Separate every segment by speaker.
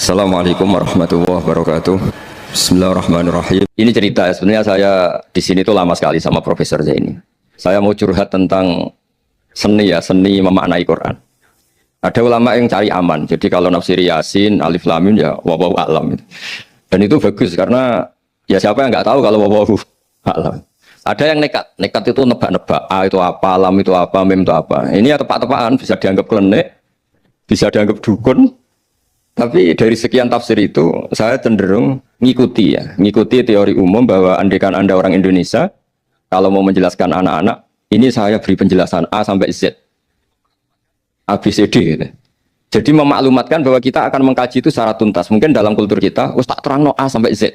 Speaker 1: Assalamualaikum warahmatullahi wabarakatuh. Bismillahirrahmanirrahim. Ini cerita ya, sebenarnya saya di sini tuh lama sekali sama Profesor Zaini. Saya mau curhat tentang seni ya, seni memaknai Quran. Ada ulama yang cari aman. Jadi kalau nafsir Yasin, Alif Lam Mim ya wallahu a'lam. Dan itu bagus karena ya siapa yang nggak tahu kalau wallahu a'lam. Ada yang nekat itu nebak-nebak. A itu apa, lam itu apa, mim itu apa. Ini ya tepak-tepakan, bisa dianggap klenik, bisa dianggap dukun. Tapi dari sekian tafsir itu saya cenderung ngikuti teori umum bahwa andaikan Anda orang Indonesia, kalau mau menjelaskan anak-anak, ini saya beri penjelasan A sampai Z, A, B, C, D gitu. Jadi memaklumatkan bahwa kita akan mengkaji itu secara tuntas. Mungkin dalam kultur kita, tak terang no A sampai Z,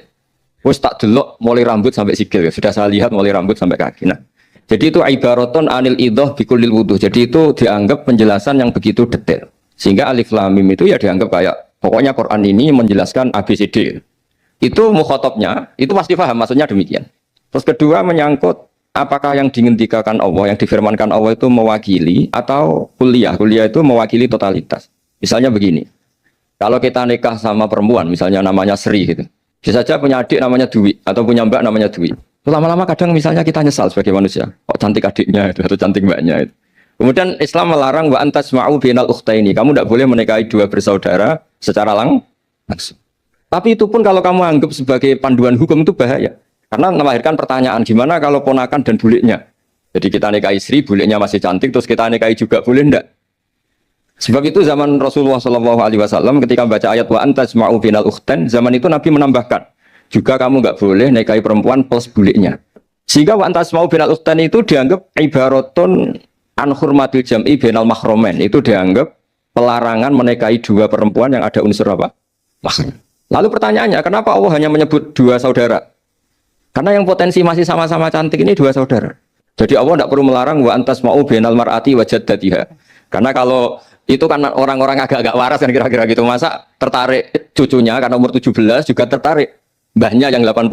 Speaker 1: tak delok mulai rambut sampai sikil, sudah saya lihat mulai rambut sampai kaki. Nah, jadi itu ibaraton anil idhoh bikulil wuduh. Jadi itu dianggap penjelasan yang begitu detail. Sehingga Alif Lam Mim itu ya dianggap kayak pokoknya Quran ini menjelaskan ABCD. Itu mukhatabnya, itu pasti paham maksudnya demikian. Terus kedua menyangkut apakah yang dingendikakan Allah, yang difirmankan Allah itu mewakili atau kuliah. Kuliah itu mewakili totalitas. Misalnya begini. Kalau kita nikah sama perempuan, misalnya namanya Sri gitu. Bisa saja punya adik namanya Dwi atau punya mbak namanya Dwi. Lama-lama kadang misalnya kita nyesal sebagai manusia. Kok cantik adiknya itu atau cantik mbaknya itu. Kemudian Islam melarang wa antasma'u bainal ukhtaini. Kamu tidak boleh menikahi dua bersaudara secara langsung. Tapi itu pun kalau kamu anggap sebagai panduan hukum itu bahaya. Karena melahirkan pertanyaan gimana kalau ponakan dan buliknya. Jadi kita nikahi istri, buliknya masih cantik, terus kita nikahi juga boleh enggak? Sebab itu zaman Rasulullah SAW ketika baca ayat wa antasma'u bainal ukhtain, zaman itu Nabi menambahkan juga kamu enggak boleh nikahi perempuan plus buliknya. Sehingga wa antasma'u bainal ukhtain itu dianggap ibaratun an hurmatil jam'i bainal mahromen, itu dianggap pelarangan menikahi dua perempuan yang ada unsur apa? Mahram. Lalu pertanyaannya, kenapa Allah hanya menyebut dua saudara? Karena yang potensi masih sama-sama cantik ini dua saudara. Jadi Allah tidak perlu melarang wa antasma'u bainal mar'ati wa jaddatiha. Karena kalau itu kan orang-orang agak-agak waras kan kira-kira gitu, masa tertarik cucunya karena umur 17 juga tertarik mbahnya yang 80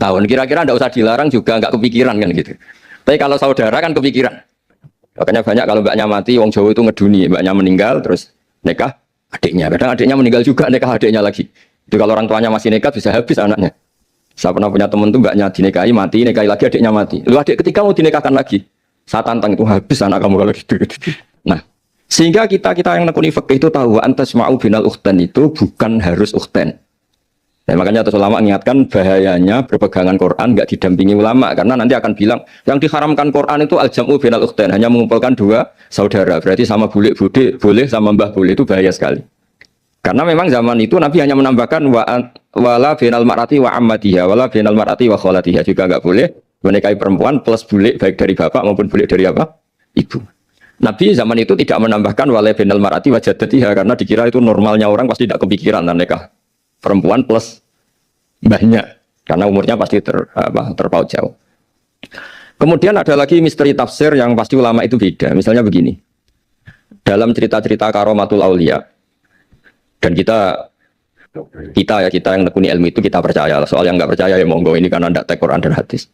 Speaker 1: tahun. Kira-kira tidak usah dilarang juga nggak kepikiran kan gitu. Tapi kalau saudara kan kepikiran. Makanya banyak kalau mbaknya mati, wong Jawa itu ngeduni, mbaknya meninggal terus nikah adiknya. Kadang adiknya meninggal juga nikah adiknya lagi. Itu kalau orang tuanya masih nikah bisa habis anaknya. Saya pernah punya teman tuh mbaknya dinikahi mati, nikahi lagi adiknya mati. Lu adik ketika mau dinikahkan lagi, saya tantang itu habis anak kamu kalau gitu. Nah, sehingga kita yang nekuni fikih itu tahu antasma'u binal ukhtan itu bukan harus ukhtan. Ya, makanya atas ulama mengingatkan bahayanya berpegangan Quran nggak didampingi ulama karena nanti akan bilang yang diharamkan Quran itu al-jam'u bainal ukhtain, hanya mengumpulkan dua saudara, berarti sama bulik bude boleh sama mbah boleh, itu bahaya sekali. Karena memang zaman itu Nabi hanya menambahkan wala bainal mar'ati wa ammatiha wala bainal mar'ati wa kholatiha, juga nggak boleh menikahi perempuan plus bulik baik dari bapak maupun bulik dari apa? Ibu. Nabi zaman itu tidak menambahkan wala bainal mar'ati wa jaddatiha karena dikira itu normalnya orang pasti tidak kepikiran nikah perempuan plus banyak karena umurnya pasti terpaut jauh. Kemudian ada lagi misteri tafsir yang pasti ulama itu beda. Misalnya begini, dalam cerita-cerita karomatul aulia, dan kita yang nekuni ilmu itu kita percaya. Soal yang nggak percaya ya monggo, ini karena tidak Quran dan hadis.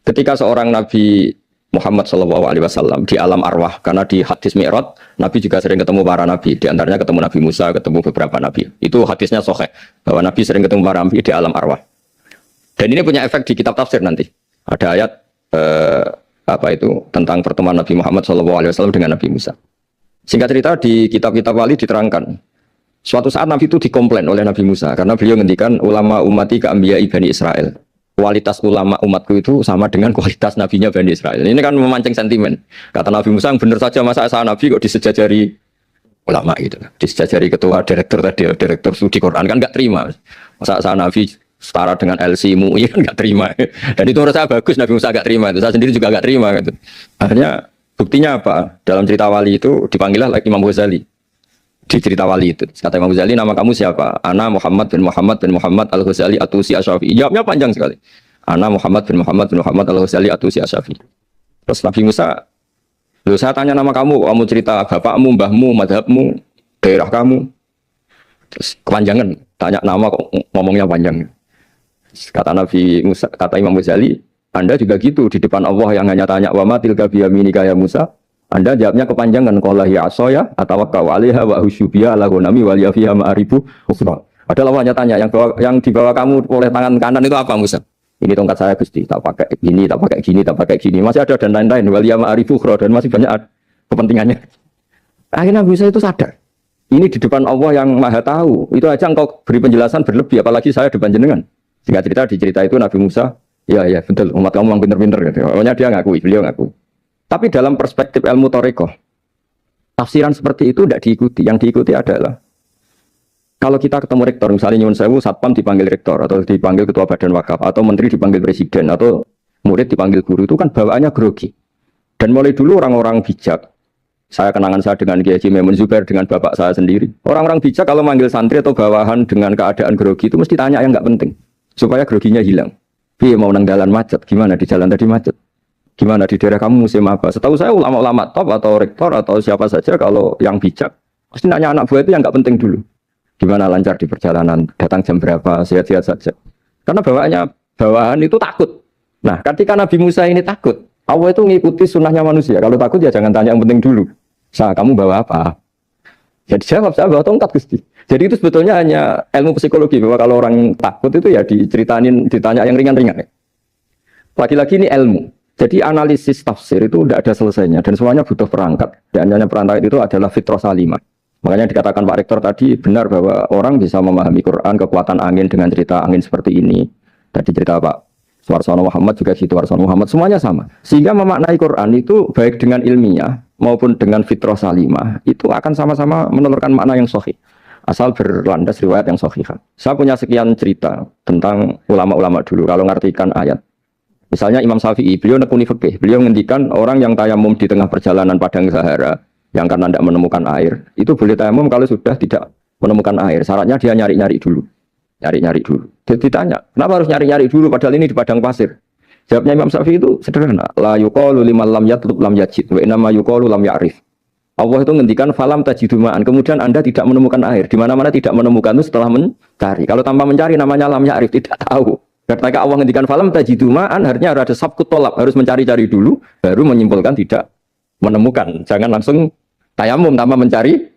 Speaker 1: Ketika seorang Nabi Muhammad SAW di alam arwah, karena di hadis Mi'raj Nabi juga sering ketemu para nabi, di antaranya ketemu Nabi Musa, ketemu beberapa nabi. Itu hadisnya sahih bahwa Nabi sering ketemu para nabi di alam arwah. Dan ini punya efek di kitab tafsir nanti. Ada ayat tentang pertemuan Nabi Muhammad SAW dengan Nabi Musa. Singkat cerita di kitab-kitab wali diterangkan, suatu saat Nabi itu dikomplain oleh Nabi Musa karena beliau ngendikan ulama ummati ka'ambiya'i Bani Israel. Kualitas ulama umatku itu sama dengan kualitas nabinya Bani Israel. Ini kan memancing sentimen. Kata Nabi Musa, benar saja masa saya nabi kok disejajari ulama gitu. Disejajari ketua direktur studi Quran kan nggak terima. Masa saya nabi setara dengan LC MUI kan nggak terima. Dan itu menurut saya bagus Nabi Musa nggak terima. Itu saya sendiri juga nggak terima gitu. Akhirnya buktinya apa? Dalam cerita wali itu dipanggillah lagi Imam Ghazali. Di cerita wali itu kata Imam Ghazali, nama kamu siapa? Ana Muhammad bin Muhammad Al-Ghazali Atusi Asyafi'i. Jawabnya panjang sekali. Ana Muhammad bin Muhammad Al-Ghazali Atusi Asyafi'i. Terus Nabi Musa, loh saya tanya nama kamu cerita bapakmu, mbahmu, madhabmu, daerah kamu. Terus kepanjangan, tanya nama kok ngomongnya panjang. Kata Nabi Musa, kata Imam Ghazali, Anda juga gitu di depan Allah yang hanya tanya wa ma tilka biyaminika ya Musa. Anda jawabnya kepanjangan qala ya asoya atawakkau 'alaiha wa husyubiya ala ghanami wal yafiha ma'aribu ukhra. Padahal Allah tanya yang dibawa kamu oleh tangan kanan itu apa Musa? Ini tongkat saya Gusti, tak pakai gini, tak pakai gini, tak pakai gini. Masih ada dan lain-lain wal ya ma'aribu ukhra dan masih banyak kepentingannya. Akhirnya Musa itu sadar. Ini di depan Allah yang Maha Tahu. Itu aja engkau beri penjelasan berlebih, apalagi saya depan jenengan. Singkat cerita di cerita itu Nabi Musa, ya betul, umat kamu memang pinter-pinter gitu. Pokoknya dia ngakui, beliau ngakui. Tapi dalam perspektif ilmu Thariqah, tafsiran seperti itu tidak diikuti. Yang diikuti adalah kalau kita ketemu rektor, misalnya Nyuwun Sewu, Satpam dipanggil rektor atau dipanggil ketua badan wakaf atau menteri dipanggil presiden atau murid dipanggil guru, itu kan bawaannya grogi. Dan mulai dulu orang-orang bijak, saya kenangan saya dengan Kiai Haji Maimun Zubair dengan bapak saya sendiri. Orang-orang bijak kalau manggil santri atau bawahan dengan keadaan grogi itu mesti tanya yang nggak penting supaya groginya hilang. Iya mau nang jalan macet, gimana di jalan tadi macet? Gimana di daerah kamu musim apa? Setahu saya ulama-ulama top atau rektor atau siapa saja kalau yang bijak pasti nanya anak buah itu yang nggak penting dulu. Gimana lancar di perjalanan, datang jam berapa, sehat-sehat saja. Karena bawahan itu takut. Nah, ketika Nabi Musa ini takut, Allah itu ngikuti sunnahnya manusia. Kalau takut ya jangan tanya yang penting dulu. Kamu bawa apa? Ya dijawab, saya bawa tongkat Gusti. Jadi itu sebetulnya hanya ilmu psikologi bahwa kalau orang takut itu ya ditanya yang ringan-ringan. Lagi-lagi ini ilmu. Jadi analisis tafsir itu tidak ada selesainya dan semuanya butuh perangkat. Dan hanya perangkat itu adalah fitrah salimah. Makanya dikatakan Pak Rektor tadi benar bahwa orang bisa memahami Quran, kekuatan angin dengan cerita angin seperti ini. Tadi cerita Pak Suarsono Muhammad juga gitu, Suarsono Muhammad semuanya sama. Sehingga memaknai Quran itu baik dengan ilmiah maupun dengan fitrah salimah itu akan sama-sama menelurkan makna yang sahih. Asal berlandas riwayat yang sahih. Saya punya sekian cerita tentang ulama-ulama dulu kalau ngartikan ayat. Misalnya Imam Syafi'i, beliau nekuni fikih. Beliau menghentikan orang yang tayamum di tengah perjalanan padang Sahara yang karena tidak menemukan air, itu boleh tayamum kalau sudah tidak menemukan air. Syaratnya dia nyari-nyari dulu. Nyari-nyari dulu. Ditanya, kenapa harus nyari-nyari dulu padahal ini di padang pasir? Jawabnya Imam Syafi'i itu sederhana. La yuqalu liman lam yatlub lam yajid wa inna ma yuqalu lam ya'rif. Allah itu ngendikan falam tajidu ma'an. Kemudian Anda tidak menemukan air. Di mana-mana tidak menemukan itu setelah mencari. Kalau tanpa mencari namanya lam ya'rif, tidak tahu. Ketika Allah ngendikan falam tajidu ma'an, artinya ada sabqut tolab, harus mencari-cari dulu baru menyimpulkan tidak menemukan. Jangan langsung tayamum tanpa mencari.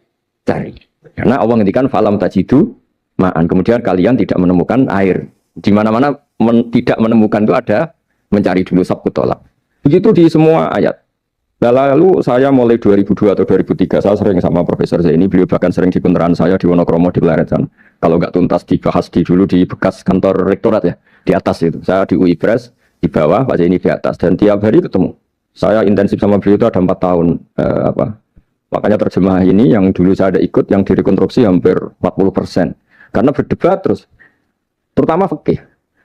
Speaker 1: Karena Allah ngendikan falam tajidu ma'an. Kemudian kalian tidak menemukan air. Di mana-mana tidak menemukan itu ada mencari dulu sabqut tolab. Begitu di semua ayat. Nah, lalu saya mulai 2002 atau 2003 saya sering sama Profesor Zaini, beliau bahkan sering di kunteran saya di Wonokromo di Pelayaran. Kalau nggak tuntas dibahas dulu di bekas kantor rektorat ya, di atas itu. Saya di UI Pres di bawah, Pak Zaini di atas dan tiap hari ketemu. Saya intensif sama beliau itu ada 4 tahun makanya terjemah ini yang dulu saya ada ikut yang direkonstruksi hampir 40%. Karena berdebat terus. Terutama fikih.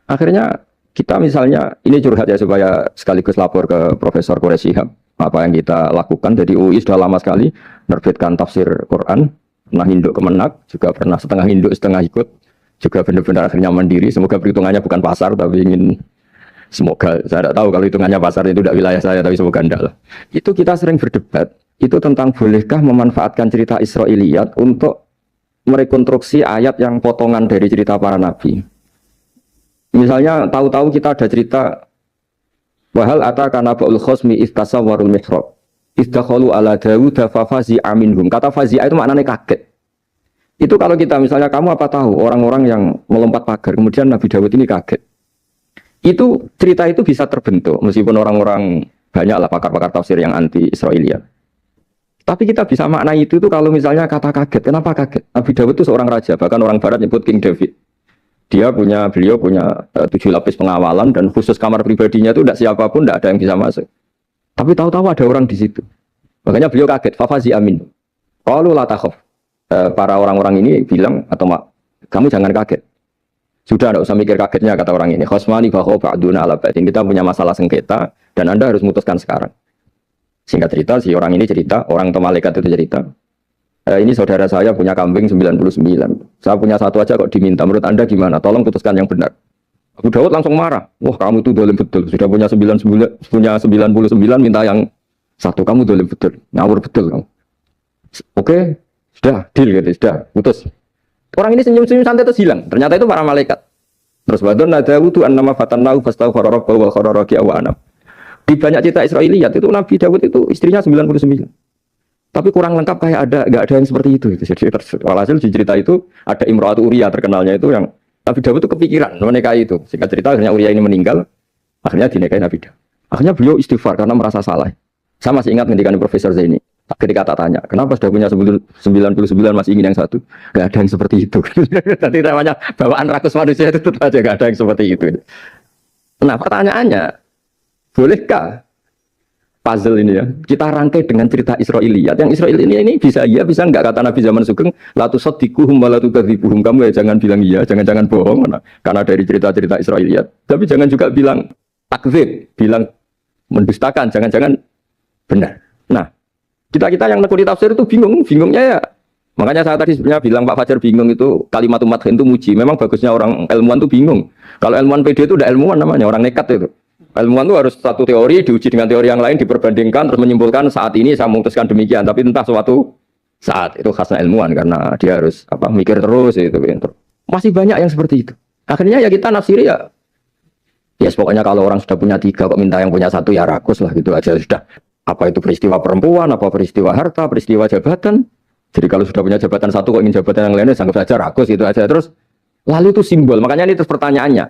Speaker 1: Akhirnya kita misalnya, ini curhat ya supaya sekaligus lapor ke Profesor Quraish Shihab apa yang kita lakukan. Jadi UI sudah lama sekali menerbitkan tafsir Quran, pernah induk kemenak, juga pernah setengah induk setengah ikut, juga benar-benar akhirnya mandiri. Semoga perhitungannya bukan pasar, tapi semoga, saya tidak tahu kalau hitungannya pasar itu tidak wilayah saya, tapi semoga tidak lah. Itu kita sering berdebat, itu tentang bolehkah memanfaatkan cerita Israiliyat untuk merekonstruksi ayat yang potongan dari cerita para nabi. Misalnya tahu-tahu kita ada cerita wahal ataka naba'ul khosmi istasawwarul mihrab istakhalu ala Dawud fa fazi'a minhum. Kata fazi'a itu maknanya kaget. Itu kalau kita misalnya kamu apa tahu orang-orang yang melompat pagar kemudian Nabi Dawud ini kaget. Itu cerita itu bisa terbentuk meskipun orang-orang banyaklah pakar-pakar tafsir yang anti Israiliyat. Tapi kita bisa maknai itu kalau misalnya kata kaget. Kenapa kaget? Nabi Dawud itu seorang raja, bahkan orang barat nyebut King David. Beliau punya 7 lapis pengawalan dan khusus kamar pribadinya itu tidak siapapun, tidak ada yang bisa masuk. Tapi tahu-tahu ada orang di situ. Makanya beliau kaget. Fafazi amin. Qalu la takhaf. Para orang-orang ini bilang atau kamu jangan kaget. Sudah tidak usah mikir kagetnya kata orang ini. Khosmani bakho ba'duna ala ba'din. Kita punya masalah sengketa dan Anda harus memutuskan sekarang. Singkat cerita si orang ini cerita, orang atau malaikat itu cerita. Ini saudara saya punya kambing 99. Saya punya satu aja kok diminta. Menurut Anda gimana? Tolong putuskan yang benar. Abu Dawud langsung marah. Wah, kamu itu dolim betul. Sudah punya 99, minta yang satu. Kamu dolim betul. Ngawur betul kamu. Oke, sudah deal gitu, sudah putus. Orang ini senyum-senyum santai terus hilang. Ternyata itu para malaikat. Terus wadon nadawu tu annama fatannahu fastaghfara rabbahu wal kharara awa anam. Di banyak cerita Israiliyat itu Nabi Daud itu istrinya 99. Tapi kurang lengkap kayak nggak ada yang seperti itu. Jadi walhasil di cerita itu ada Imro'atu Uria terkenalnya itu yang Nabi Daud itu kepikiran menikahi itu. Singkat cerita akhirnya Uria ini meninggal, akhirnya dinikahi Nabi Daud. Akhirnya beliau istighfar karena merasa salah. Saya masih ingat ketika Profesor Zaini. Ketika tak tanya, kenapa sudah punya 99 masih ingin yang satu? Gak ada yang seperti itu. Tadi namanya bawaan rakus manusia itu tetap aja gak ada yang seperti itu. Nah pertanyaannya, bolehkah puzzle ini ya kita rangkai dengan cerita Israiliyat? Yang Israel ini bisa iya bisa enggak, kata Nabi zaman Sugeng, la tusaddiquhum wa la tukadzibuhum. Kamu ya jangan bilang iya, jangan bohong karena dari cerita-cerita Israiliyat. Tapi jangan juga bilang takdzib, bilang mendustakan, jangan-jangan benar. Nah, kita yang nekuni tafsir itu bingungnya ya. Makanya saya tadi sebenarnya bilang Pak Fajar bingung itu kalimat madhin itu muji. Memang bagusnya orang ilmuwan itu bingung. Kalau ilmuwan PD itu udah ilmuwan namanya, orang nekat itu. Ilmuwan itu harus satu teori diuji dengan teori yang lain, diperbandingkan terus menyimpulkan saat ini saya memutuskan demikian. Tapi entah suatu saat itu khasnya ilmuwan karena dia harus mikir terus itu. Masih banyak yang seperti itu. Akhirnya ya kita nafsiri ya. Ya pokoknya kalau orang sudah punya 3 kok minta yang punya 1 ya rakus lah gitu aja sudah. Apa itu peristiwa perempuan, apa peristiwa harta, peristiwa jabatan. Jadi kalau sudah punya jabatan 1 kok ingin jabatan yang lainnya, anggap saja rakus gitu aja. Terus lalu itu simbol. Makanya ini terus pertanyaannya.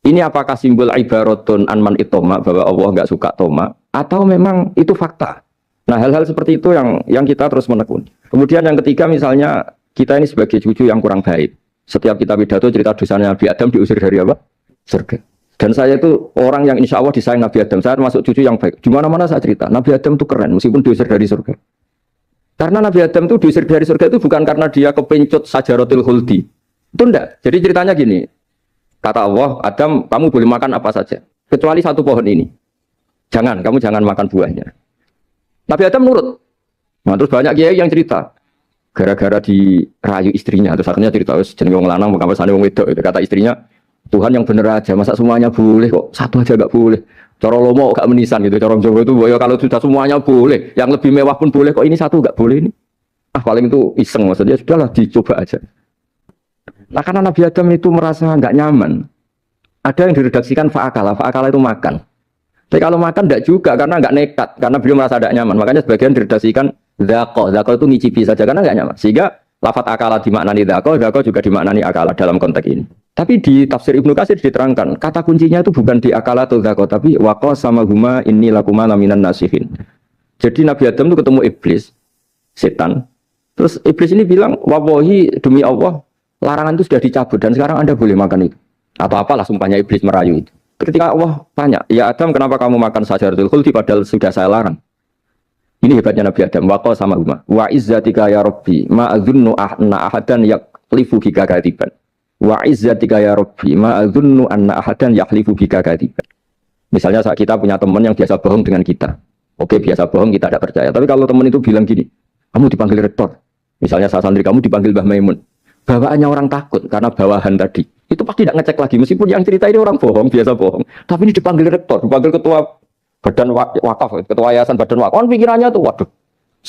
Speaker 1: Ini apakah simbol ibaratun anman itoma, bahwa Allah nggak suka toma, atau memang itu fakta? Nah hal-hal seperti itu yang kita terus menekuni. Kemudian yang ketiga misalnya kita ini sebagai cucu yang kurang baik. Setiap kita pidato cerita dosanya Nabi Adam diusir dari apa? Surga. Dan saya itu orang yang insya Allah disayang Nabi Adam. Saya termasuk cucu yang baik. Di mana-mana saya cerita. Nabi Adam itu keren meskipun diusir dari surga. Karena Nabi Adam itu diusir dari surga itu bukan karena dia kepencut sajaratil khuldi. Itu enggak. Jadi ceritanya gini. Kata Allah, Adam kamu boleh makan apa saja. Kecuali 1 pohon ini. Kamu jangan makan buahnya. Nabi Adam nurut. Nah terus banyak kiai yang cerita. Gara-gara dirayu istrinya. Terus akhirnya cerita. Jeneng wong lanang bukan pesane wong wedok. Kata istrinya. Tuhan yang benar aja, masa semuanya boleh kok, 1 aja gak boleh. Cara lomo gak menisan gitu, cara Jawa itu ya kalau sudah semuanya boleh, yang lebih mewah pun boleh kok ini 1 gak boleh ini. Paling itu iseng maksudnya, sudahlah dicoba aja. Nah karena Nabi Adam itu merasa gak nyaman, ada yang diredaksikan fa'akala itu makan. Tapi kalau makan gak juga karena gak nekat, karena beliau merasa gak nyaman, makanya sebagian diredaksikan dzaqo itu ngicipi saja karena gak nyaman. Sehingga lafadz akala dimaknani dzaqo juga dimaknani akala dalam konteks ini. Tapi di tafsir Ibnu Katsir diterangkan, kata kuncinya itu bukan di akala atau dzaqo, tapi waqa sama huma inni lakuma laminan nasihin. Jadi Nabi Adam itu ketemu iblis, setan. Terus iblis ini bilang, wallahi demi Allah, larangan itu sudah dicabut dan sekarang Anda boleh makan itu. Atau apalah sumpahnya iblis merayu itu. Ketika Allah tanya, ya Adam kenapa kamu makan sajaratul khuldi padahal sudah saya larang. Ini hebatnya Nabi Adam, waqa sama huma. Wa izzatika ya Rabbi, ma adzunnu anna ahadan yaklifu bika kadiban. Wa izzatika ya Rabbi ma adzunnu anna ahadan yahlifu bika kadiban. Misalnya saat kita punya teman yang biasa bohong dengan kita. Oke, biasa bohong kita tidak percaya. Tapi kalau teman itu bilang gini, kamu dipanggil rektor. Misalnya saat santri kamu dipanggil Mbah Maimun. Bawaannya orang takut karena bawahan tadi. Itu pasti tidak ngecek lagi meskipun yang cerita ini orang bohong, biasa bohong. Tapi ini dipanggil rektor, dipanggil ketua badan wakaf, ketua yayasan badan wakaf. Kan pikirannya tuh waduh.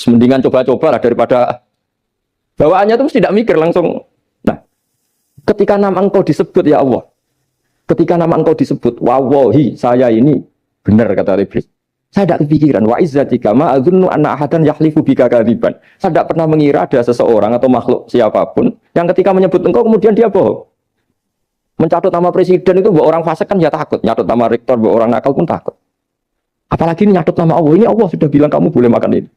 Speaker 1: Mendingan coba-coba lah daripada bawaannya tuh tidak mikir langsung. Ketika nama engkau disebut ya Allah, ketika nama engkau disebut, wallahi saya ini benar kata iblis. Saya tidak kepikiran wa izzatika ma adzunnu anna ahadan yahlifu bika kadiban. Saya tidak pernah mengira ada seseorang atau makhluk siapapun yang ketika menyebut engkau kemudian dia bohong. Mencatut nama presiden itu buat orang fasik kan ya takut, nyatut nama rektor buat orang nakal pun takut. Apalagi ini nyatut nama Allah, ini Allah sudah bilang kamu boleh makan ini.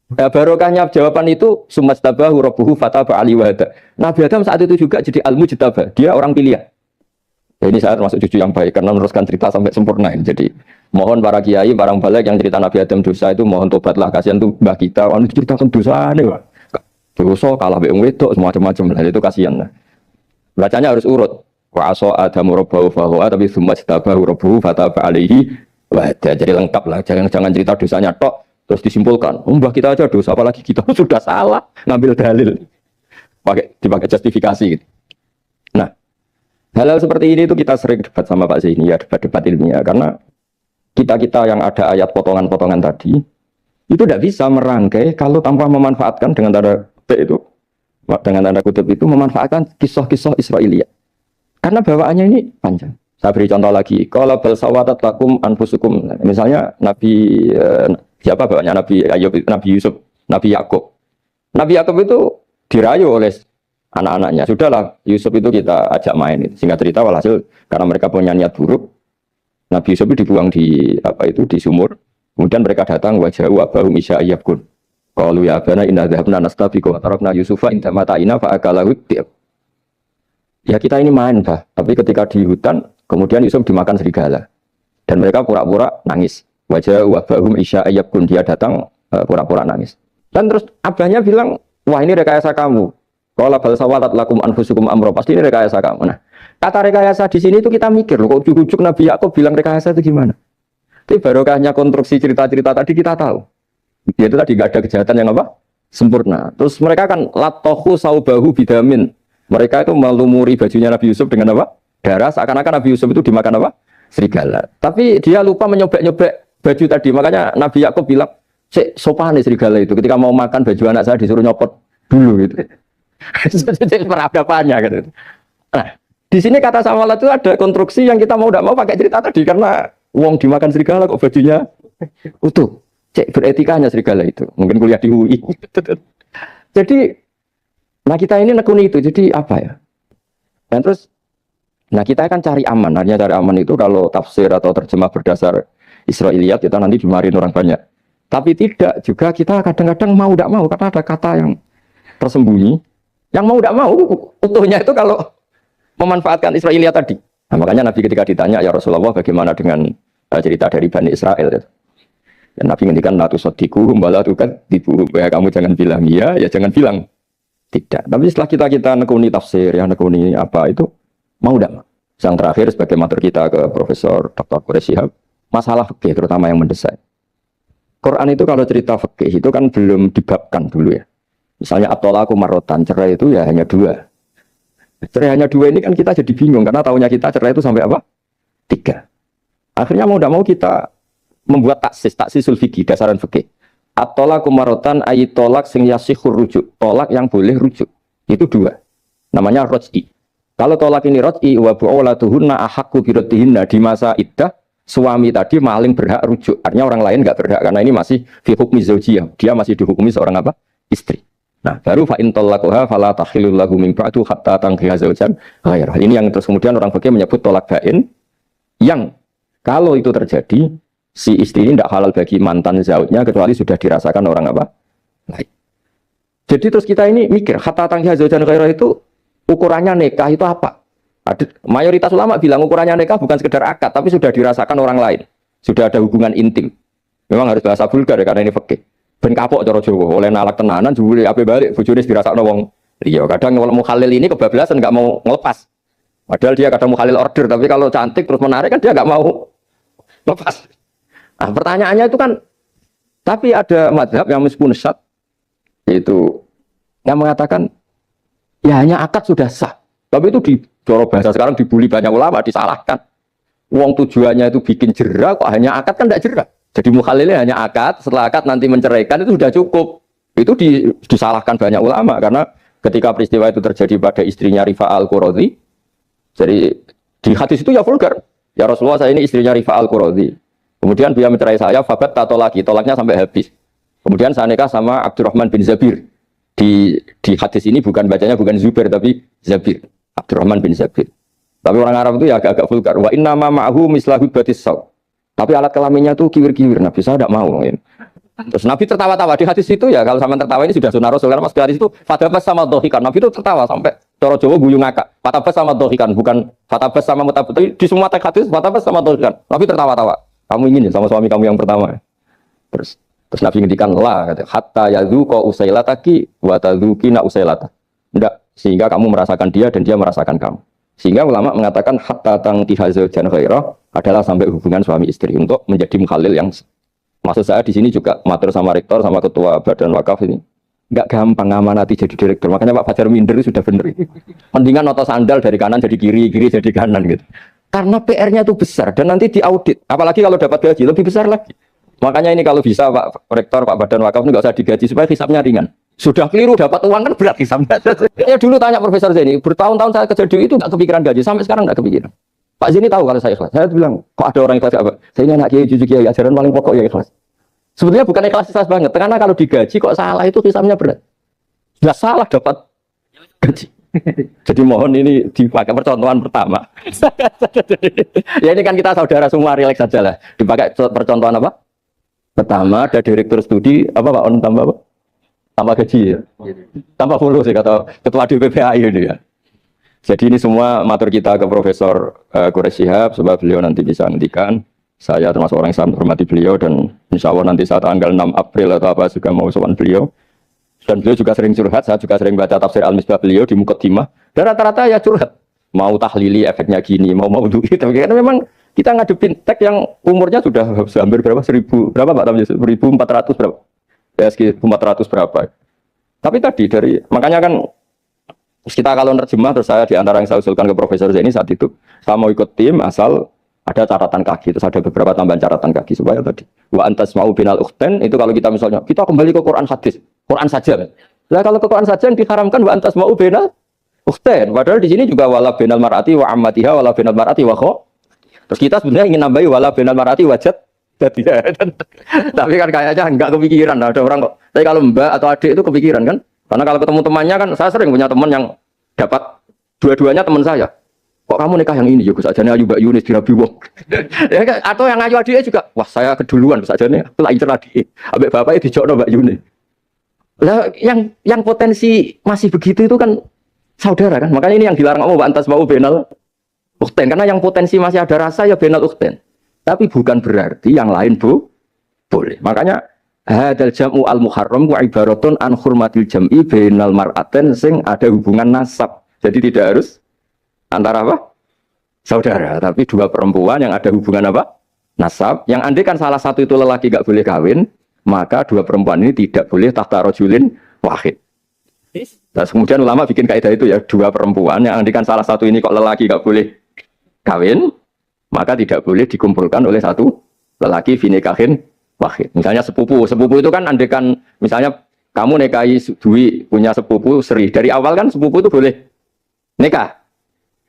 Speaker 1: Nah, barokahnya jawaban itu sumastabahu rabbuhu fataba ali wahada. Nabi Adam saat itu juga jadi al-mujtaba, dia orang pilihan. Ya, ini saya termasuk cucu yang baik karena meneruskan cerita sampai sempurna ini. Jadi mohon para kiai, para balik yang cerita Nabi Adam dosa itu mohon tobatlah, kasihan tuh mbah kita, anu ceritakan dosa nih, Pak. Dosa kalah mbek wedok semacam-macam lah, itu kasihan lah. Bacanya harus urut. Wa asa adamu rabbahu fahuwa tapi sumastabahu rabbuhu fataba alaihi wahada. Jadi lengkap lah, jangan cerita dosanya tok. Terus disimpulkan, mbah kita aja dosa, apalagi kita sudah salah ngambil dalil, dipakai justifikasi. Gitu. Nah, hal-hal seperti ini itu kita sering debat sama Pak Zaini ya, debat ilmiah, karena kita yang ada ayat potongan-potongan tadi itu tidak bisa merangkai kalau tanpa memanfaatkan dengan tanda kutip itu memanfaatkan kisah-kisah Israiliyat. Karena bawaannya ini panjang. Saya beri contoh lagi. Kalau bal sawatat lakum anfusukum. Misalnya Nabi siapa bapaknya Nabi Ayub, Nabi Yusuf, Nabi Yakub. Nabi Yakub itu dirayu oleh anak-anaknya. Sudahlah, Yusuf itu kita ajak main. Singkat cerita walhasil karena mereka punya niat buruk, Nabi Yusuf itu dibuang di di sumur. Kemudian mereka datang wajah abahum isya ayyabkun. Qalu ya abana inna dhahabna nastabiqu wa tarakna Yusufa inda mata'ina fa akalahu dhi'ab. Ya kita ini main, Bah. Tapi ketika di hutan, kemudian Yusuf dimakan serigala. Dan mereka pura-pura nangis. Wajah abahum isya ayyabkun. Dia datang pura-pura nangis. Dan terus abahnya bilang, wah ini rekayasa kamu. Qala bal sawalat lakum anfusukum amra. Pasti ini rekayasa kamu. Nah, kata rekayasa di sini itu kita mikir loh, kok ujuk-ujuk Nabi Yakub bilang rekayasa itu gimana? Tapi barokahnya konstruksi cerita-cerita tadi kita tahu. Itu tadi gak ada kejahatan yang apa? Sempurna. Terus mereka kan latohu saubahu bidamin. Mereka itu melumuri bajunya Nabi Yusuf dengan apa? Darah. Seakan-akan Nabi Yusuf itu dimakan apa? Serigala. Tapi dia lupa menyobek-nyobek baju tadi. Makanya Nabi Yakub bilang, sopan nih serigala itu. Ketika mau makan baju anak saya disuruh nyopot dulu gitu. Peradabannya gitu. Nah, di sini kata Samuel itu ada konstruksi yang kita mau tidak mau pakai cerita tadi karena wong dimakan serigala kok bajunya utuh. Cek beretikanya serigala itu. Mungkin kuliah di UI. Jadi, nah kita ini nekuni itu. Jadi apa ya? Dan terus, nah kita akan cari aman. Artinya cari aman itu kalau tafsir atau terjemah berdasar Israiliyat kita nanti dimarahin orang banyak. Tapi tidak juga kita kadang-kadang mau tidak mau karena ada kata yang tersembunyi. Yang mau tidak mau utuhnya itu kalau memanfaatkan Israiliyat tadi. Nah, makanya Nabi ketika ditanya, ya Rasulullah bagaimana dengan cerita dari Bani Israel itu. Dan Nabi ngendikan la tusaddiqu bala tukadzibu. Ya kamu jangan bilang iya, ya jangan bilang tidak. Tapi setelah kita nekuni tafsir, ya nekuni apa itu mau tidak. Yang terakhir sebagai matur kita ke Profesor Dr. Quraish Shihab, masalah fikih terutama yang mendesak. Quran itu kalau cerita fikih itu kan belum dibabkan dulu ya. Misalnya at-thalaqu marratan, cerai itu ya hanya 2. Cerai hanya 2 ini kan kita jadi bingung karena tahunya kita cerai itu sampai apa? 3. Akhirnya mau tidak mau kita membuat taksisul fikih, dasaran fikih. At-thalaqu marratan ay tolak sing yasihur rujuk, tolak yang boleh rujuk. Itu 2. Namanya raj'i. Kalau tolak ini raj'i wa bu'ulatuhunna ahaqqu biraddihinna, di masa iddah suami tadi maling berhak rujuk. Artinya orang lain enggak berhak karena ini masih fi hukmi zaujiyah. Dia masih dihukumi seorang apa? Istri. Nah, baru fa in talaquha fala tahillu lahu min ba'du hatta tankiha zaujan ghairah. Ini yang terus kemudian orang fikih menyebut tolak bain yang kalau itu terjadi si istri ini tidak halal bagi mantan zaujnya kecuali sudah dirasakan orang apa? Lain. Jadi terus kita ini mikir hatta tankiha zaujan ghairah itu ukurannya nikah itu apa? Mayoritas ulama bilang ukurannya nikah bukan sekedar akad tapi sudah dirasakan orang lain. Sudah ada hubungan intim. Memang harus bahasa vulgar ya, karena ini fikih. Ben kapok cara Jawa oleh nalak tenanan jebule ape balik bojone dirasakno wong liya. Kadang mukhalil ini kebablasan enggak mau ngelepas. Padahal dia kadang mukhalil order tapi kalau cantik terus menarik kan dia enggak mau lepas. Nah, pertanyaannya itu kan tapi ada mazhab yang meskipun syad yaitu yang mengatakan ya hanya akad sudah sah. Tapi itu di cara bahasa sekarang dibully banyak ulama disalahkan. Wong tujuannya itu bikin jera kok hanya akad kan enggak jera. Jadi mukhalilnya hanya akad, setelah akad nanti menceraikan itu sudah cukup. Itu disalahkan banyak ulama karena ketika peristiwa itu terjadi pada istrinya Rifa al-Quradi. Jadi di hadis itu ya vulgar. Ya Rasulullah saya ini istrinya Rifa al-Quradi. Kemudian dia mencerai saya, fabat tato lagi, tolaknya sampai habis. Kemudian saya nikah sama Abdurrahman bin Zabir. Di hadis ini bacanya bukan Zubair tapi Zabir. Abdurrahman bin Zabir. Tapi orang Arab itu ya agak-agak vulgar. Wa inna ma ma'ahu mislahu batis saw. Tapi alat kelaminnya tuh kiwir-kiwir. Nabi saya tidak mau. Ya. Terus Nabi tertawa-tawa di hadis itu ya. Kalau sama tertawa ini sudah sunnah Rasul. Karena mas di hadis itu fatabas sama dohikan. Nabi itu tertawa sampai Toro Jawa guyu ngakak. Fatabas sama dohikan. Bukan fatabas sama mutabut. Tapi di semua teks hadis fatabas sama dohikan. Nabi tertawa-tawa. Kamu ingin ya sama suami kamu yang pertama. Terus Nabi ngendikan lah. Hatta yadzuqa usailataki wa tadzukina usailata. Enggak. Sehingga kamu merasakan dia dan dia merasakan kamu. Sehingga ulama mengatakan hatta tangtiha zaujan ghairah adalah sampai hubungan suami istri untuk menjadi mukhalil yang maksud saya di sini juga matur sama rektor sama ketua badan wakaf ini nggak gampang amanati jadi direktur. Makanya Pak Fajar minder itu sudah benar. Mendingan noto sandal dari kanan jadi kiri, kiri jadi kanan gitu. Karena PR-nya itu besar dan nanti diaudit. Apalagi kalau dapat gaji lebih besar lagi. Makanya ini kalau bisa Pak Rektor, Pak Badan Wakaf ini nggak usah digaji supaya hisapnya ringan. Sudah keliru dapat uang kan berat hisapnya. Saya dulu tanya Profesor Zaini, bertahun-tahun saya kerja di itu nggak kepikiran gaji, sampai sekarang nggak kepikiran. Pak Zeni tahu kalau saya ikhlas. Saya bilang, kok ada orang ikhlas apa? Saya ini anak kiai, cucu kiai, ajaran paling pokok ya ikhlas. Sebetulnya bukan ikhlas banget, karena kalau digaji kok salah itu hisamnya berat. Nggak salah dapat gaji. Jadi mohon ini dipakai percontohan pertama. Ya ini kan kita saudara semua, relax saja lah. Dipakai percontohan apa? Pertama ada direktur studi apa Pak On tambah apa? Tambah gaji ya. Tambah follow sih kata ketua DPPAI ini ya. Jadi ini semua matur kita ke Profesor Quraish Shihab sebab beliau nanti bisa ngendikan. Saya termasuk orang yang sangat hormati beliau dan insya Allah nanti saat tanggal 6 April atau apa juga mau sowan beliau. Dan beliau juga sering curhat, saya juga sering baca tafsir Al-Misbah beliau di Muqaddimah. Dan rata-rata ya curhat. Mau tahlili efeknya gini, mau duit. Karena memang kita ngadepin teks yang umurnya sudah hampir berapa? 1000, berapa Pak Tamjid? 1400 berapa? PSG 1400 berapa? Tapi tadi dari, makanya kan kita kalau nerjemah, terus saya diantara yang saya usulkan ke Profesor Zaini saat itu, saya mau ikut tim asal ada catatan kaki, terus ada beberapa tambahan catatan kaki supaya tadi wa antas mau binal ukhten itu kalau kita misalnya kita kembali ke Quran hadis, Quran saja. Nah kalau ke Quran saja yang diharamkan wa antas mau binal ukhten, padahal di sini juga wala binal mar'ati wa ammatiha wala binal mar'ati wa kho. Terus kita sebenarnya ingin nambahi wala binal mar'ati wajad jadi tapi kan kayaknya enggak kepikiran, ada orang kok. Tapi kalau mbak atau adik itu kepikiran kan? Karena kalau ketemu temannya kan saya sering punya teman yang dapat dua-duanya teman saya. Kok kamu nikah yang ini juga sajane ayu Mbak Yunis dirabi wong. Ya atau yang ayu adiknya juga, wah saya keduluan sajane aku lak incer adik. Ambek bapaknya dijokno Mbak Yunis. Lah yang potensi masih begitu itu kan saudara kan. Makanya ini yang dilarang Allah antas mau benal ukhten karena yang potensi masih ada rasa ya benal ukhten. Tapi bukan berarti yang lain boleh. Makanya hadal jam'u al muharram wa ibaratun an hurmatil jam'i benal mar'aten sing ada hubungan nasab. Jadi tidak harus antara apa? Saudara, tapi dua perempuan yang ada hubungan apa? Nasab. Yang andai kan salah satu itu lelaki gak boleh kawin, maka dua perempuan ini tidak boleh tahta rajulin wahid. Terus kemudian ulama bikin kaidah itu ya, dua perempuan yang andai kan salah satu ini kok lelaki gak boleh kawin, maka tidak boleh dikumpulkan oleh satu lelaki finikahin wahid. Misalnya sepupu itu kan andai kan misalnya kamu nikahi Dwi punya sepupu Sri, dari awal kan sepupu itu boleh nikah.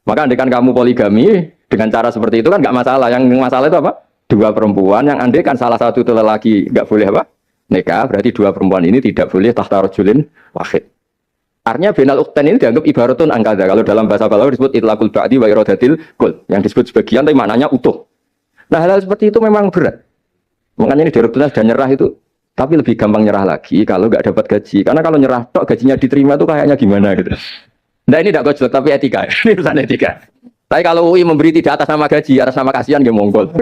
Speaker 1: Maka andai kan kamu poligami dengan cara seperti itu kan nggak masalah. Yang masalah itu apa? Dua perempuan yang andai kan salah satu itu lelaki nggak boleh apa? Nikah, berarti dua perempuan ini tidak boleh tahta rajulin wahid. Artinya benal ukhten ini dianggap ibaratun angkada. Kalau dalam bahasa Balaghah disebut itlaqul ba'di wa iradatil kul. Yang disebut sebagian tapi maknanya utuh. Nah hal-hal seperti itu memang berat. Makanya ini direktur sudah nyerah itu. Tapi lebih gampang nyerah lagi kalau nggak dapat gaji. Karena kalau nyerah tok gajinya diterima itu kayaknya gimana gitu. Nah ini tidak gojlok tapi etika. Ini urusan etika. Tapi kalau UI memberi tidak atas nama gaji, atas nama kasihan dia monggol.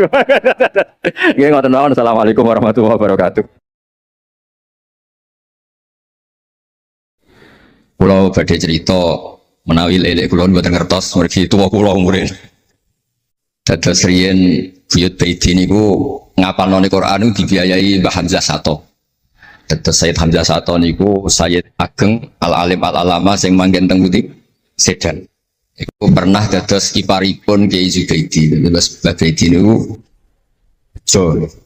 Speaker 1: Nggih ngoten mawon. Assalamualaikum warahmatullahi wabarakatuh.
Speaker 2: Kulo badhe cerita menawi lelek kulo mboten ngertos mergi tuwa kulo umure. Dados riyen buyut Baiti niku ngapalno Quran dibiayai Mbah Hamzah Sato. Dados Sayyid Hamzah Sato niku Sayyid Ageng Al-Alim Al-Alama sing manggen teng Putih Sedan. Iku pernah dados kiparipun Kiai Zubaidi. Dados Mbah Baiti niku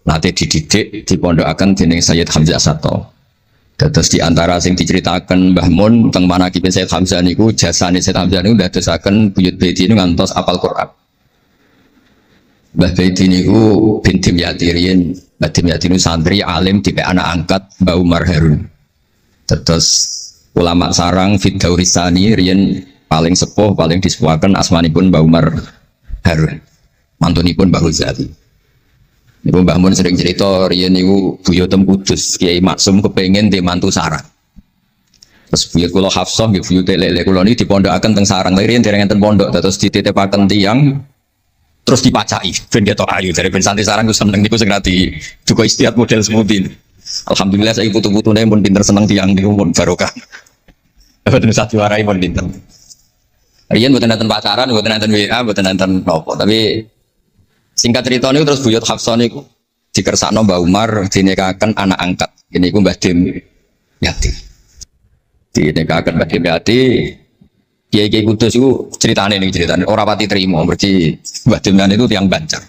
Speaker 2: nate dididik dipondokaken dening Sayyid Hamzah Sato. Dados di antara sing diceritakan Mbah Mun teng manaqib Sayyid Hamzah niku jasane Sayyid Hamzah niku ndadosaken buyut Baiti niku ngantos apal Quran. Mbah Baiti niku bin Dimyati riyen, Mbah Dimyati niku santri alim dipek anak angkat Mbah Umar Harun. Terus ulama sarang Fiddaurisani riyen paling sepuh paling disepuhaken asmanipun Mbah Umar Harun. Mantunipun Mbah Ghazali. Niku Mbah Mun sering cerita riyen niku buyutem Kudus Kiai Maksum kepengin ndek mantu sarang. Terus buyut kula Hafsah nggih buyut lelek kula niki dipondokaken teng sarang. Riyen dereng enten pondok terus dititipaken tiyang terus dipacai ben ketok ayu dari ben santri sarang ku seneng niku sing radi duka istiad model sepundi. Alhamdulillah saya putu-putune pun pinter seneng tiyang niku pun barokah. Boten usah diwarai pun pinter. Riyen mboten enten pacaran, mboten enten WA, mboten enten apa, tapi singkat cerita niku terus buyut Hafsah niku dikersakno Mbah Umar dinikahaken anak angkat. Ini niku Mbah Dimyati. Dinikahaken Mbah Dimyati. Kiai Kudus itu ceritane orang pati terima berarti Mbah Dimyati itu tiang Banjar.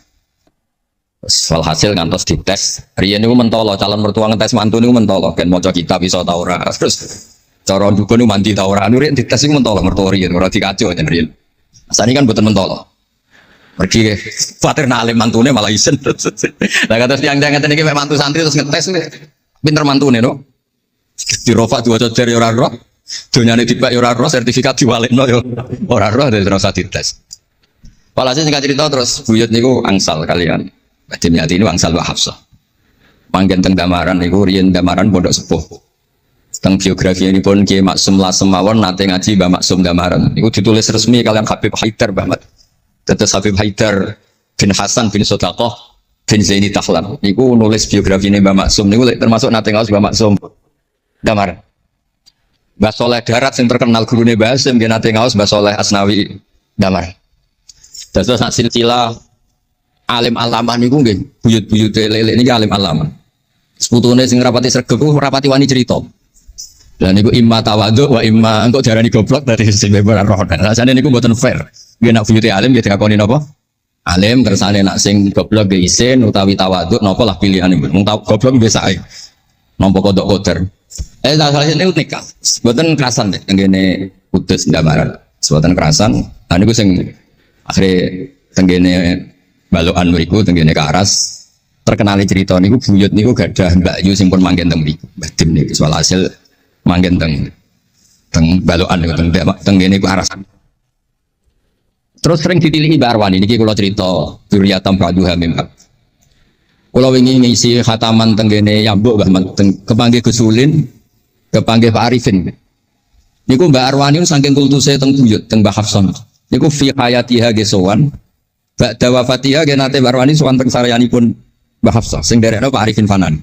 Speaker 2: Walhasil ngantos dites, riyen niku mentolo calon mertua ngetes mantu niku mentolo kan maca kitab iso ta ora. Terus cara dukun niku mandi ta ora. Riyen dites niku mentolo mertua riyen ora dikaco jan riyen. Asane kan mboten mentolo. Pergi khawatir nak alim mantune malah isen. Lah kata tiang-tiang ngeten iki mek mantu santri terus ngetes pinter mantune no. Dirofak dua cocer ya ora roh. Donyane dipek ya ora roh, sertifikat diwalekno ya ora roh terus ora dites. Walhasil singkat cerita terus buyut niku angsal kalian. Badhe nyati ini angsal Mbah Hafsah. Manggen teng Damaran niku riyen Damaran pondok sepuh. Teng biografi ini pun Kiai Maksum Lasem mawon nate ngaji Mbah Maksum Damaran. Niku ditulis resmi kalian Habib Haidar Mbah Mat. Tetes Habib Haidar bin Hasan bin Sodaqah bin Zaini Tahlan. Niku nulis biografi ini Mbah Maksum. Niku termasuk nate ngaos Mbah Maksum Damaran. Mbah Soleh Darat yang terkenal gurune Mbah Hasim nggih nate ngaos Mbah Soleh Asnawi Damaran. Terus nak silsilah alim alamah niku nggih buyut-buyut lelek niki alim alamah. Seputune sing rapati sregep ku rapati wani cerita. Dan niku imma tawadhu wa imma engko darani goblok dari sing beber roh. Rasane niku mboten fair. Nggih nak buyute alim nggih dikakoni napa? Alim kersane nak sing goblok nggih isin utawi tawadhu napa lah pilihane. Wong goblok biasa ae. Nampa kodok koder. Salah satu nikah. Mboten kerasan deh tenggene putus Damaran. Mboten kerasan. Lah niku sing akhirnya tenggene balokan mriku tenggene Karas terkenali cerita niku buyut niku gadah Mbak Yu sing pun manggen teng mriku. Mbah Dim niku hasil manggen teng balokan niku tenggene Karas. Terus sering ditilihi Mbak Arwani niki kula cerita Duriyatam Praduha Mimab. Kula wingi ngisi khataman tenggene Yambuk Mbah kepanggih Gusulin, kepanggih Pak Arifin. Niku Mbak Arwani saking kultuse teng buyut teng Mbah Hafsah. Niku fi hayatiha gesowan. Ba'da wafatiha ge nate Mbah Arwani sowan teng saryanipun Mbah Hafsah sing derekno Pak Arifin Fanan.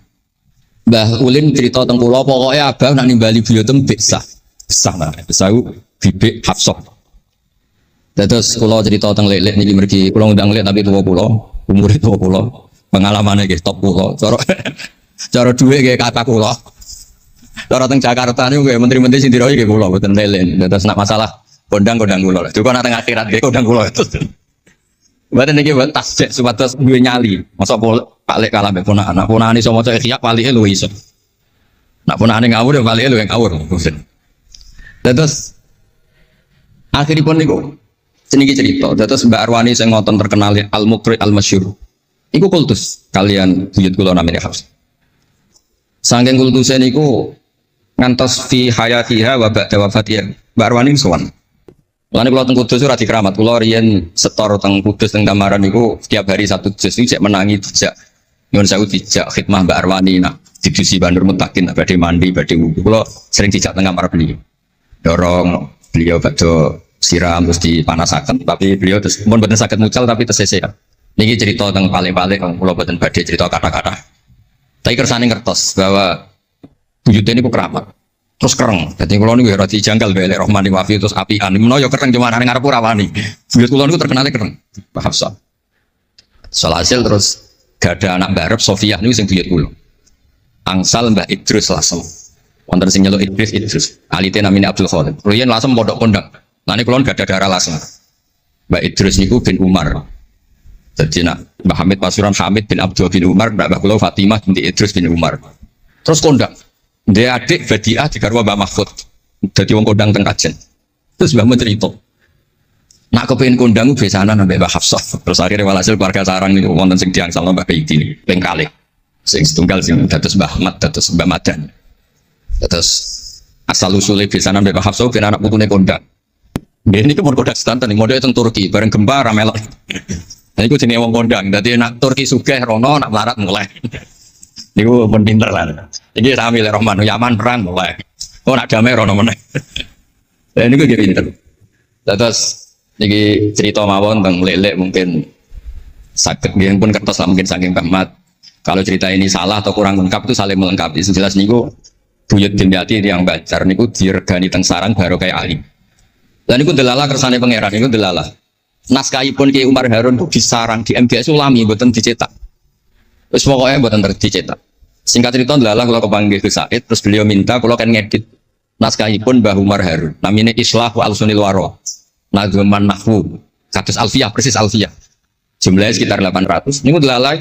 Speaker 2: Mbah Ulin cerita teng kula pokoke abah nak nimbali buyutem besah. Besah lah, besah bibik Hafsah. Terus kula cerita teng lelek niki mergi kula ngundang lelek tapi tuwa kula, umure tuwa kula. Pengalamannya nggih top kula. Cara dhuwit nggih kata kula. Cara teng Jakarta niku nggih menteri-menteri sing dirohi nggih kula mboten lelen. Terus nak masalah kondang kula. Duka nak teng akhirat nggih kondang kula itu. Mboten niki mboten tasjek supados duwe nyali. Masa Pak Lek kalah mbek ponakan. Nak ponakan iso maca ikhya palike luwih iso. Nak ponakane ngawur ya palike luwih ngawur. Terus akhiripun niku seniki cerita. Terus Mbak Arwani sing ngoten terkenal Al-Muqri Al-Masyhur. Iku kultus kalian buyut kula namanya Hafsah. Saking kultusnya niku ngantos fi hayatiha wa ba'da wafatiha. Mbak Arwani sowan. Mulane kula teng Kudus ora dikeramat. Kula riyen setor teng Kudus teng Damaran niku setiap hari satu juz iki cek menangi dijak. Nyuwun sewu dijak khidmah Mbak Arwani nak dibusi Bandur Mutakin badhe mandi badhe wudu. Kula sering dijak teng kamar beliau. Dorong beliau badhe siram terus dipanasaken tapi beliau terus mun mboten saged mucal tapi tesese. Niki cerita tentang paling-paling kula boten badhe cerita kata-kata. Tapi kersane ngertos bahwa buyute niku keramat. Terus kereng. Dadi kula niku ora dijanggal bae lek Rahmani Wafi terus apian. Menawa ya kereng cuma nang ngarep ora wani. Buyut kula niku terkenal kereng. Pak Hafsah. Hasil terus gak ada anak barep Sofiyah niku sing buyut kula. Angsal Mbah Idrus Lasem. Wonten sing nyeluk Idrus. Alite namine Abdul Khalid. Riyen Lasem pondok kondang. Lane kula gak ada darah Lasem. Mbah Idrus niku bin Umar. Jadi nak Mbah Hamid Pasuruan Hamid bin Abdul bin Umar, Mbah Kula Fatimah binti Idrus bin Umar. Terus kondang, dia adik Badiah di garwa Mbah Mahfud. Jadi wong kondang teng Kajen. Terus Mbah cerita, nak kepengin kondang biasanya nambah Mbah Hafsah. Terus akhirnya walhasil keluarga sarang niku wonten sing diangsal Mbah Baiti ping kalih. Sing setunggal sing dados Mbah Ahmad, dados Mbah Madan. Terus asal usule biasanya Mbah Hafsah ben anak putune kondang. Ini ke kondang sedanten model teng Turki bareng gempa ramelok. Nah, itu jenis wong kondang. Jadi nak Turki sugih rono, nak melarat mulai. Niku pun pinter lah. Ini rame le Rahman, Yaman perang mulai. Oh nak damai rono meneh. Nah, ini gue pinter. Terus ini cerita mawon tentang lelek mungkin sakit. Dia pun kertas lah mungkin saking Ahmad. Kalau cerita ini salah atau kurang lengkap itu saling melengkapi. Sejelas niku buyut Dimyati yang bacar niku diregani teng sarang baru kayak alim. Dan niku delala kersane pangeran niku delala. Naskahipun Ki Umar Harun itu disarang di MBS Ulami mboten dicetak. Terus pokoknya mboten dicetak. Singkat cerita adalah kalau kepanggih ke Said terus beliau minta kalau kan ngedit naskahipun Mbah Umar Harun. Namanya Islah wa Al-Sunil Waro. Nadzuman Nahwu. Kados Alfiyah persis Alfiyah. Jumlahnya sekitar 800. Niku adalah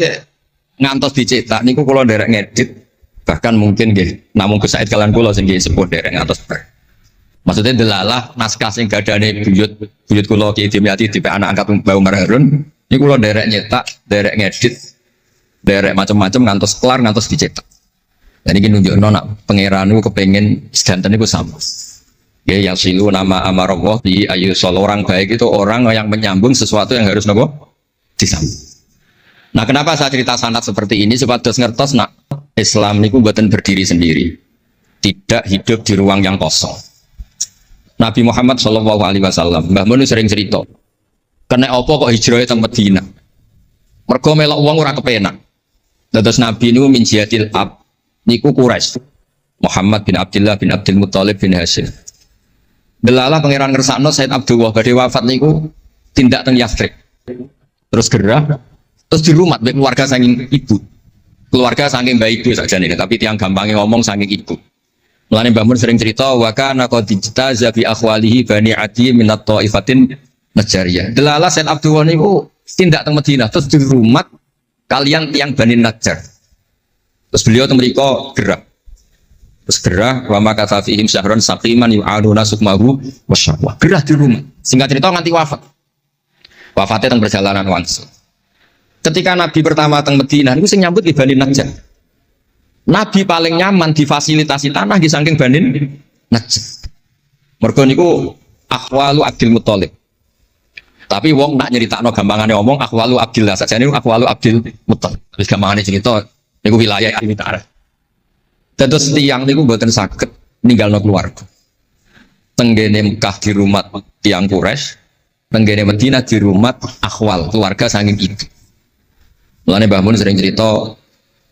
Speaker 2: ngantos dicetak niku kalau derek ngedit bahkan mungkin nggih namung ke Said kalian kula sing nggih sepuh derek ngantos. Maksudnya delalah naskah sing gadane buyut kula Ki Dimyati tipe anak angkat Mbah Umar Harun Ini kalau derek nyetak, derek ngedit, derek macam-macam ngantos kelar ngantos dicetak. Dan ini nunjuk nona pangeranu kepengen sedanten itu sama. Ya yang silu nama amarallah di ayu orang baik itu orang yang menyambung sesuatu yang harus nopo disambung. Nah kenapa saya cerita sanad seperti ini? Supaya ngertos nak Islam niku buatan berdiri sendiri, tidak hidup di ruang yang kosong. Nabi Muhammad Shallallahu Alaihi Wasallam, Mbah Mun sering cerita, kena opo kok hijrah teng Madinah? Mergo melok wong ora kepenak. Terus Nabi niku min jihadil ab niku Quraisy. Muhammad bin Abdullah bin Abdul Muthalib bin Hashim. Delalah pangeran ngersakno Said Abdullah badhe wafat niku tindak teng Yathrib. Terus gerah, terus dirumat mbek keluarga saking ibu. Keluarga saking mbak ibu saja ini, tapi tiang gampangnya ngomong saking ibu. Mulane Mbah Mun sering cerita wa kana qad ijtaza bi akhwalihi bani Adi min at-taifatin Najjariyah. Delalah Said Abdullah niku tindak teng Madinah terus dirumat kalian tiang Bani Najjar. Terus beliau teng mriko gerah. Terus gerah wa ma katafihim syahron saqiman yu'aduna sukmahu wasyaqwa. Gerah di rumah. Singkat cerita nganti wafat. Wafatnya teng perjalanan wangsul. Ketika Nabi pertama teng Madinah niku sing nyambut di Bani Najjar. Nabi paling nyaman difasilitasi tanah di saking Bani Najjar. Mergo niku akhwalu Abdul Muthalib. Tapi wong nak nyeritakno gampangane omong akhwalu Abdillah saja niku akhwalu Abdul Muthalib. Wis gampangane cerita niku wilayah Utara. Terus tiyang niku mboten saged ninggalno keluarga. Tenggene Mekah di rumah tiang Quraisy, tenggene Madinah di rumah akhwal keluarga saking ibu. Mulane Mbah Mun sering cerita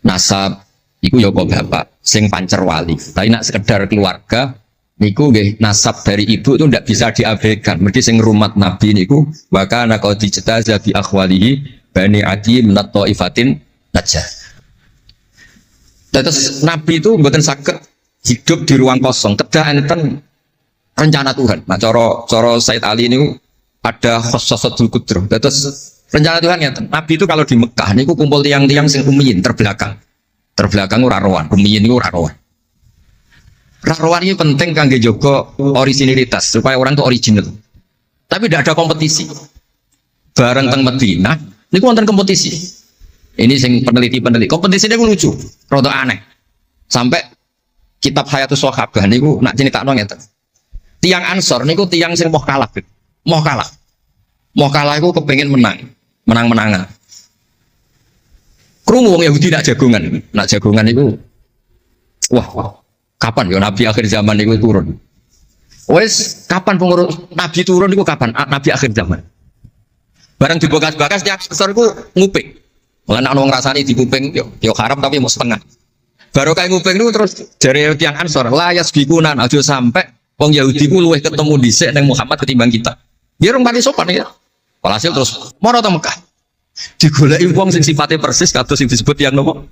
Speaker 2: nasab iku ya kok bapak sing pancer wali. Tapi nak sekedar keluarga niku nggih nasab dari ibu itu ndak bisa diabaikan. Mergi sing rumat Nabi niku wa kana qad ijtaza bi akhwalihi bani Adi min at-taifatin Najjar. Terus Nabi itu mboten saged hidup di ruang kosong. Kedah enten rencana Tuhan. Nah cara Said Ali niku ada khossatul qudrah. Terus rencana Tuhan ya, Nabi itu kalau di Mekah niku kumpul tiang-tiang sing umiyin terbelakang. Terbelakang ora rowan, umiyin niku ora rowan. Rowan ini penting kangge jaga originalitas supaya orang itu original. Tapi tidak ada kompetisi. Bareng teng Madinah niku wonten kompetisi. Ini sing peneliti. Kompetisi niku lucu, rada aneh. Sampai kitab Hayatus Sahabah niku nak critakno ngeten. Tiang Ansor niku tiang sing moh kalah. Moh kalah iku kepengin menang-menangan. Krungu wong Yahudi nak jagongan itu wah, kapan ya Nabi akhir zaman itu turun? Wes kapan pengurus Nabi turun itu kapan? Nabi akhir zaman. Barang dibakas-bakas tiap besar itu nguping. Lah nek wong rasane dikuping yo haram tapi mau setengah. Baru kayak nguping itu terus jare tiang Ansor layas bikunan aja sampai wong Yahudi ku luwih ketemu dhisik ning Muhammad ketimbang kita. Dia orang paling sopan ya. Walhasil terus moro teng Mekah. Digoleki wong sing sifatnya persis kados sing disebut yang nopo?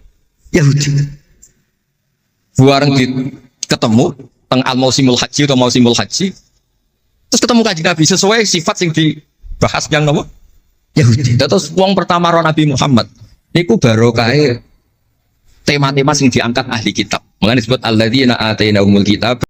Speaker 2: Yahudi. Bareng ketemu teng al-mausimul haji atau mausimul haji. Terus ketemu Kanjeng Nabi sesuai sifat sing dibahas yang nopo? Yahudi. Terus wong pertama ro Nabi Muhammad niku barokah tema-tema sing diangkat ahli kitab. Mulane disebut alladzina atainahumul kitab